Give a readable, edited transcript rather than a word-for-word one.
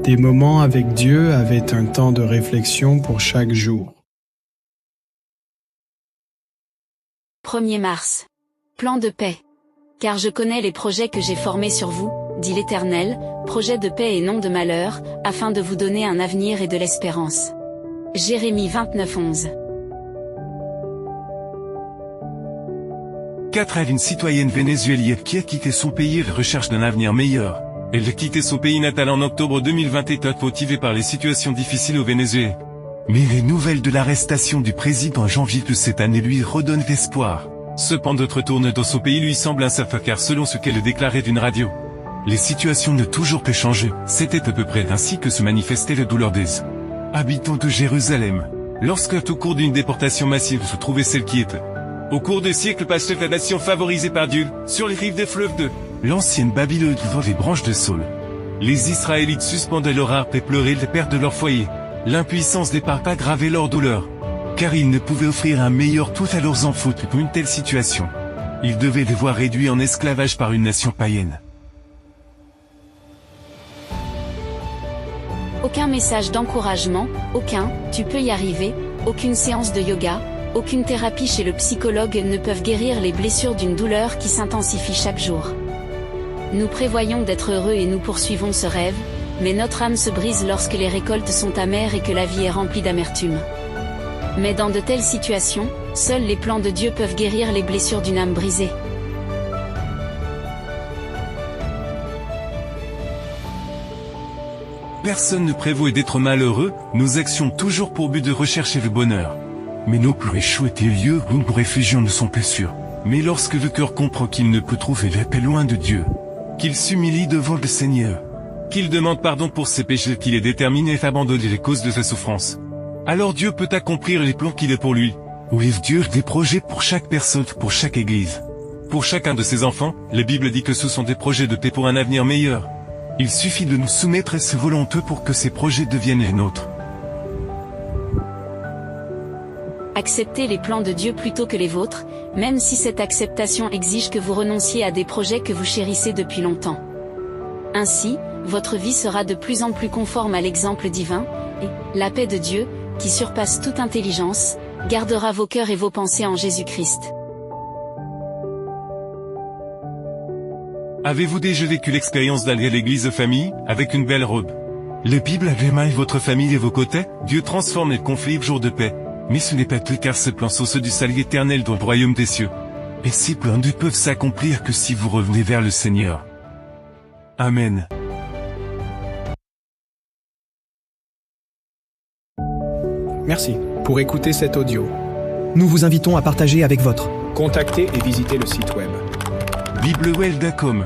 Des moments avec Dieu avaient un temps de réflexion pour chaque jour. 1er mars. Plan de paix. Car je connais les projets que j'ai formés sur vous, dit l'Éternel, projets de paix et non de malheur, afin de vous donner un avenir et de l'espérance. Jérémie 29:11. 4. Elle, une citoyenne vénézuélienne qui a quitté son pays et recherche un avenir meilleur. Elle a quitté son pays natal en octobre 2021 motivée par les situations difficiles au Venezuela. Mais les nouvelles de l'arrestation du président en janvier de cette année lui redonnent espoir. Cependant, notre retour dans son pays lui semble incertain car selon ce qu'elle déclarait d'une radio, les situations ne toujours pas changé. C'était à peu près ainsi que se manifestait la douleur des habitants de Jérusalem. Lorsque, au cours d'une déportation massive, se trouvait celle qui était, au cours des siècles passés, la nation favorisée par Dieu, sur les rives des fleuves de l'ancienne Babylone devant les branches de saule. Les Israélites suspendaient leur harpe et pleuraient les pertes de leur foyer. L'impuissance des papas gravait leur douleur. Car ils ne pouvaient offrir un meilleur tout à leurs enfants pour une telle situation. Ils devaient les voir réduits en esclavage par une nation païenne. Aucun message d'encouragement, aucun « tu peux y arriver », aucune séance de yoga, aucune thérapie chez le psychologue ne peuvent guérir les blessures d'une douleur qui s'intensifie chaque jour. Nous prévoyons d'être heureux et nous poursuivons ce rêve, mais notre âme se brise lorsque les récoltes sont amères et que la vie est remplie d'amertume. Mais dans de telles situations, seuls les plans de Dieu peuvent guérir les blessures d'une âme brisée. Personne ne prévoit d'être malheureux, nos actions ont toujours pour but de rechercher le bonheur. Mais nos plans échouent et les lieux où nous réfugions ne sont pas sûrs. Mais lorsque le cœur comprend qu'il ne peut trouver la paix loin de Dieu, qu'il s'humilie devant le Seigneur, qu'il demande pardon pour ses péchés, qu'il est déterminé à abandonner les causes de sa souffrance, alors Dieu peut accomplir les plans qu'il a pour lui. Oui, Dieu a des projets pour chaque personne, pour chaque église. Pour chacun de ses enfants, la Bible dit que ce sont des projets de paix pour un avenir meilleur. Il suffit de nous soumettre à ses volontés pour que ces projets deviennent les nôtres. Acceptez les plans de Dieu plutôt que les vôtres, même si cette acceptation exige que vous renonciez à des projets que vous chérissez depuis longtemps. Ainsi, votre vie sera de plus en plus conforme à l'exemple divin, et la paix de Dieu, qui surpasse toute intelligence, gardera vos cœurs et vos pensées en Jésus-Christ. Avez-vous déjà vécu l'expérience d'aller à l'église de famille, avec une belle robe? La Bible avait votre famille et vos côtés, Dieu transforme les conflits en jours de paix. Mais ce n'est pas tout car ces plans sont ceux du salut éternel dans le royaume des cieux. Et ces plans ne peuvent s'accomplir que si vous revenez vers le Seigneur. Amen. Merci pour écouter cet audio. Nous vous invitons à partager avec votre. Contactez et visitez le site web biblewell.com